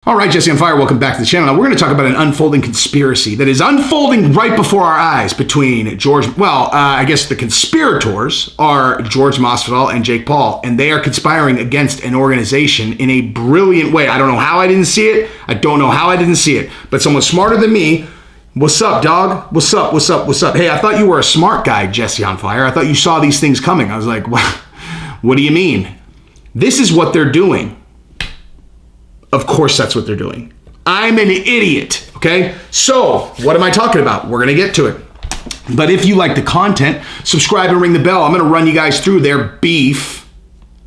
All right, Jesse on Fire, welcome back to the channel. Now we're going to talk about an unfolding conspiracy that is unfolding right before our eyes between I guess the conspirators are Jorge Masvidal and Jake Paul, and they are conspiring against an organization in a brilliant way. I don't know how I didn't see it. But someone smarter than me. What's up, dog? What's up? Hey, I thought you were a smart guy, Jesse on Fire. I thought you saw these things coming. I was like, what do you mean? This is what they're doing. Of course that's what they're doing. I'm an idiot, okay? So, what am I talking about? We're gonna get to it. But if you like the content, subscribe and ring the bell. I'm gonna run you guys through their beef,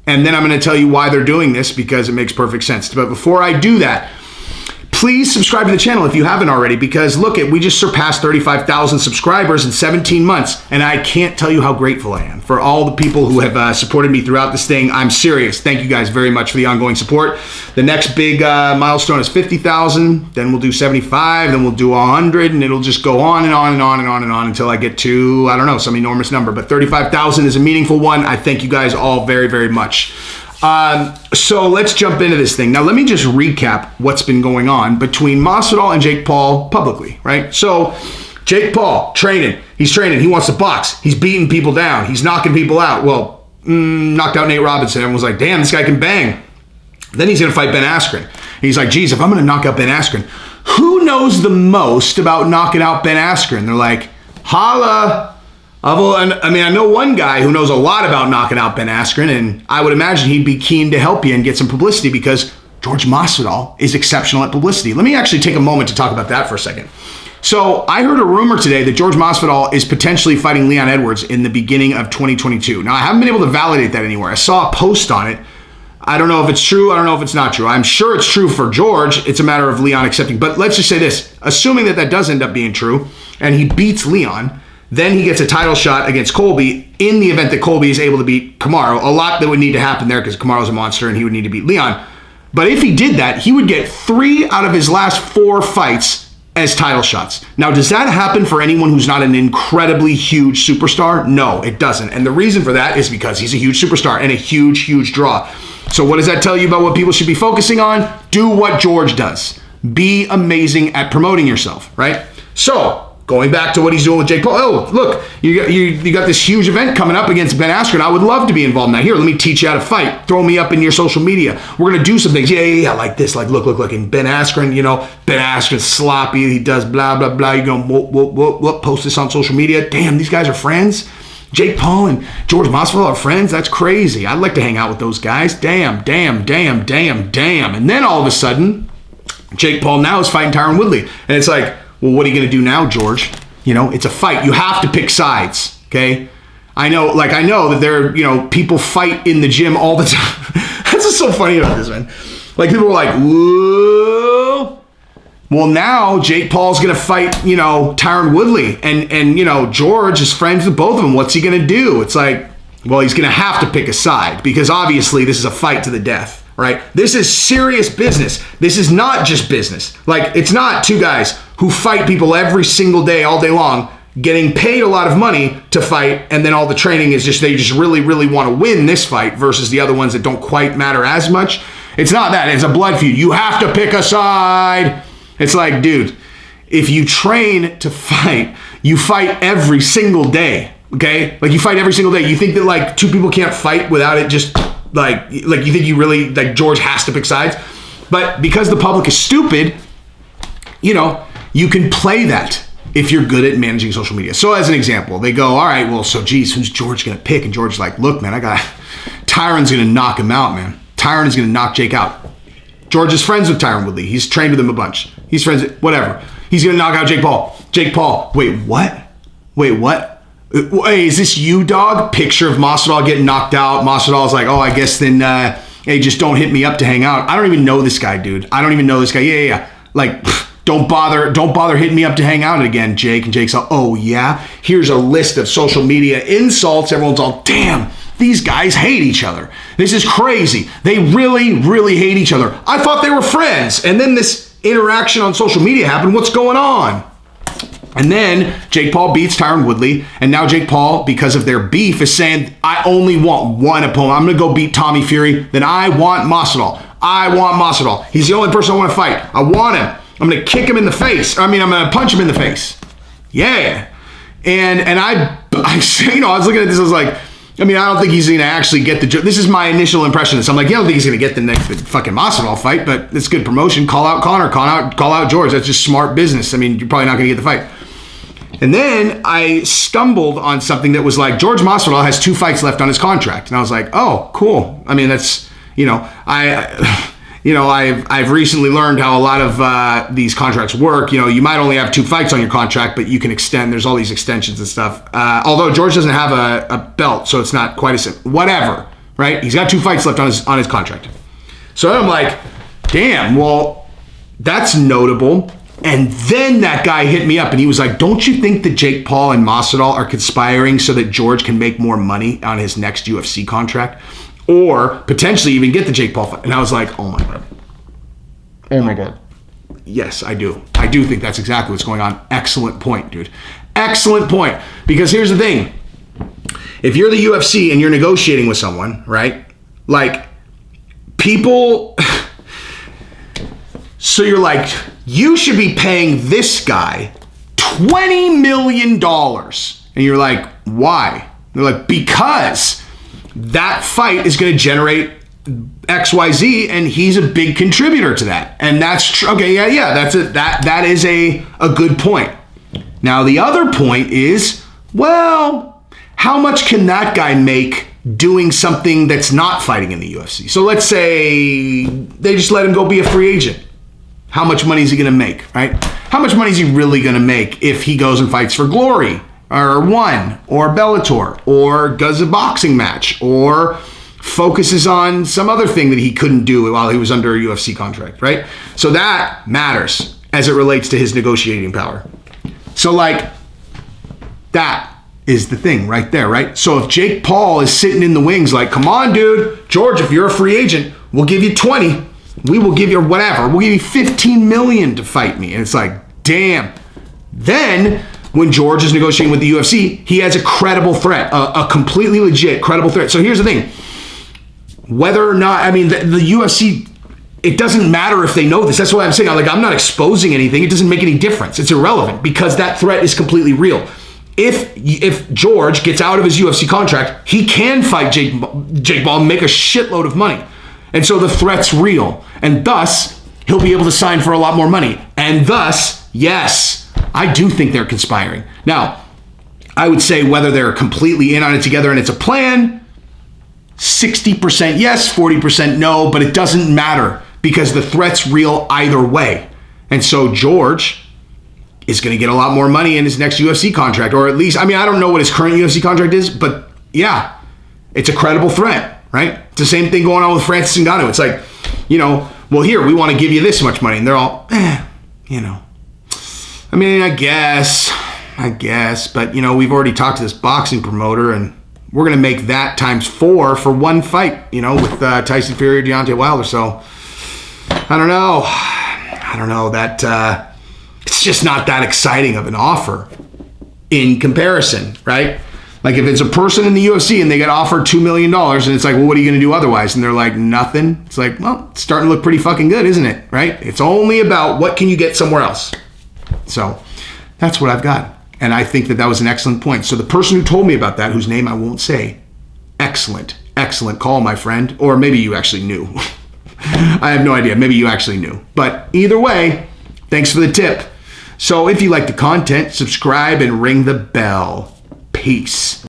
and then I'm gonna tell you why they're doing this because it makes perfect sense. But before I do that, please subscribe to the channel if you haven't already, because look, we just surpassed 35,000 subscribers in 17 months, and I can't tell you how grateful I am for all the people who have supported me throughout this thing. I'm serious. Thank you guys very much for the ongoing support. The next big milestone is 50,000, then we'll do 75, then we'll do 100, and it'll just go on and on and on and on and on until I get to, I don't know, some enormous number. But 35,000 is a meaningful one. I thank you guys all very, very much. So let's jump into this thing. Now, let me just recap what's been going on between Masvidal and Jake Paul publicly, right? So Jake Paul, he's training. He wants to box. He's beating people down. He's knocking people out. Well, knocked out Nate Robinson. Everyone was like, damn, this guy can bang. Then he's going to fight Ben Askren. And he's like, geez, if I'm going to knock out Ben Askren, who knows the most about knocking out Ben Askren? They're like, holla. I know one guy who knows a lot about knocking out Ben Askren, and I would imagine he'd be keen to help you and get some publicity because Jorge Masvidal is exceptional at publicity. Let me actually take a moment to talk about that for a second. So I heard a rumor today that Jorge Masvidal is potentially fighting Leon Edwards in the beginning of 2022. Now, I haven't been able to validate that anywhere. I saw a post on it. I don't know if it's true. I don't know if it's not true. I'm sure it's true for George. It's a matter of Leon accepting. But let's just say this. Assuming that does end up being true and he beats Leon, then he gets a title shot against Colby in the event that Colby is able to beat Kamaru. A lot that would need to happen there because Kamaru's a monster and he would need to beat Leon. But if he did that, he would get 3 out of his last 4 fights as title shots. Now, does that happen for anyone who's not an incredibly huge superstar? No, it doesn't. And the reason for that is because he's a huge superstar and a huge draw. So what does that tell you about what people should be focusing on? Do what George does. Be amazing at promoting yourself, right? So, going back to what he's doing with Jake Paul. Oh, look, you got this huge event coming up against Ben Askren. I would love to be involved in that. Here, let me teach you how to fight. Throw me up in your social media. We're going to do some things. Yeah, like this. Like, look. And Ben Askren, Ben Askren's sloppy. He does blah, blah, blah. You go, whoop, post this on social media. Damn, these guys are friends. Jake Paul and Jorge Masvidal are friends. That's crazy. I'd like to hang out with those guys. Damn. And then all of a sudden, Jake Paul now is fighting Tyron Woodley. And it's like, well, what are you going to do now, George? It's a fight. You have to pick sides, okay? I know that there, people fight in the gym all the time. That's what's so funny about this, man. Like, people are like, whoa. Well, now Jake Paul's going to fight, Tyron Woodley. And George is friends with both of them. What's he going to do? It's like, well, he's going to have to pick a side because obviously this is a fight to the death. Right? This is serious business. This is not just business. Like, it's not 2 guys who fight people every single day, all day long, getting paid a lot of money to fight, and then all the training is they just really want to win this fight versus the other ones that don't quite matter as much. It's not that. It's a blood feud. You have to pick a side. It's like, dude, if you train to fight, you fight every single day, okay? Like, you fight every single day. You think that, like, 2 people can't fight without it just... Like you think you really, like, George has to pick sides? But because the public is stupid, you can play that if you're good at managing social media. So as an example, they go, all right, well, so geez, who's George going to pick? And George's like, look, man, Tyron's going to knock him out, man. Tyron is going to knock Jake out. George is friends with Tyron Woodley. He's trained with him a bunch. He's friends with, whatever. He's going to knock out Jake Paul. Jake Paul, wait, what? Hey, is this you, dog? Picture of Masvidal getting knocked out. Masvidal's like, oh, I guess then, hey, just don't hit me up to hang out. I don't even know this guy, dude. I don't even know this guy. Yeah. Like, don't bother hitting me up to hang out again, Jake. And Jake's like, oh, yeah? Here's a list of social media insults. Everyone's all, damn, these guys hate each other. This is crazy. They really hate each other. I thought they were friends. And then this interaction on social media happened. What's going on? And then Jake Paul beats Tyron Woodley, and now Jake Paul, because of their beef, is saying, I only want one opponent. I'm going to go beat Tommy Fury, then I want Masvidal. I want Masvidal. He's the only person I want to fight. I want him. I'm going to kick him in the face. I'm going to punch him in the face. Yeah. And I was looking at this, I was like, I don't think he's going to actually get the job. This is my initial impression of this. I'm like, I don't think he's going to get the next fucking Masvidal fight, but it's good promotion. Call out Conor, call out George. That's just smart business. You're probably not going to get the fight. And then I stumbled on something that was like, George Masvidal has 2 fights left on his contract. And I was like, oh, cool. That's, I've recently learned how a lot of these contracts work. You might only have 2 fights on your contract, but you can extend. There's all these extensions and stuff. Although George doesn't have a belt, so it's not quite as whatever, right? He's got 2 fights left on his contract. So I'm like, damn, well, that's notable. And then that guy hit me up and he was like, don't you think that Jake Paul and Masvidal are conspiring so that George can make more money on his next UFC contract? Or potentially even get the Jake Paul fight? And I was like, oh my God. Oh my God. Yes, I do. I do think that's exactly what's going on. Excellent point, dude. Excellent point. Because here's the thing. If you're the UFC and you're negotiating with someone, right? Like, people... So you're like, you should be paying this guy $20 million. And you're like, why? They're like, because that fight is going to generate XYZ and he's a big contributor to that. And that's true. Okay, yeah, that's it. That is a good point. Now, the other point is, well, how much can that guy make doing something that's not fighting in the UFC? So let's say they just let him go be a free agent. How much money is he going to make, right? How much money is he really going to make if he goes and fights for Glory or One or Bellator or does a boxing match or focuses on some other thing that he couldn't do while he was under a UFC contract, right? So that matters as it relates to his negotiating power. So like that is the thing right there, right? So if Jake Paul is sitting in the wings like, come on, dude, George, if you're a free agent, we'll give you 20. We will give you whatever. We'll give you 15 million to fight me. And it's like, damn. Then when George is negotiating with the UFC, he has a credible threat, a completely legit credible threat. So here's the thing. Whether or not, the UFC, it doesn't matter if they know this. That's what I'm saying. I'm not exposing anything. It doesn't make any difference. It's irrelevant because that threat is completely real. If George gets out of his UFC contract, he can fight Jake Paul and make a shitload of money. And so the threat's real. And thus, he'll be able to sign for a lot more money. And thus, yes, I do think they're conspiring. Now, I would say whether they're completely in on it together and it's a plan, 60% yes, 40% no, but it doesn't matter because the threat's real either way. And so George is going to get a lot more money in his next UFC contract, or at least, I don't know what his current UFC contract is, but yeah, it's a credible threat. Right? It's the same thing going on with Francis Ngannou. It's like, well, here, we want to give you this much money. And they're all, I guess. But, we've already talked to this boxing promoter, and we're going to make that times 4 for one fight, with Tyson Fury or Deontay Wilder. So, I don't know. That it's just not that exciting of an offer in comparison, right? Like if it's a person in the UFC and they get offered $2 million and it's like, well, what are you going to do otherwise? And they're like, nothing. It's like, well, it's starting to look pretty fucking good, isn't it? Right? It's only about what can you get somewhere else. So that's what I've got. And I think that was an excellent point. So the person who told me about that, whose name I won't say, excellent call, my friend. Or maybe you actually knew. I have no idea. Maybe you actually knew. But either way, thanks for the tip. So if you like the content, subscribe and ring the bell. Peace.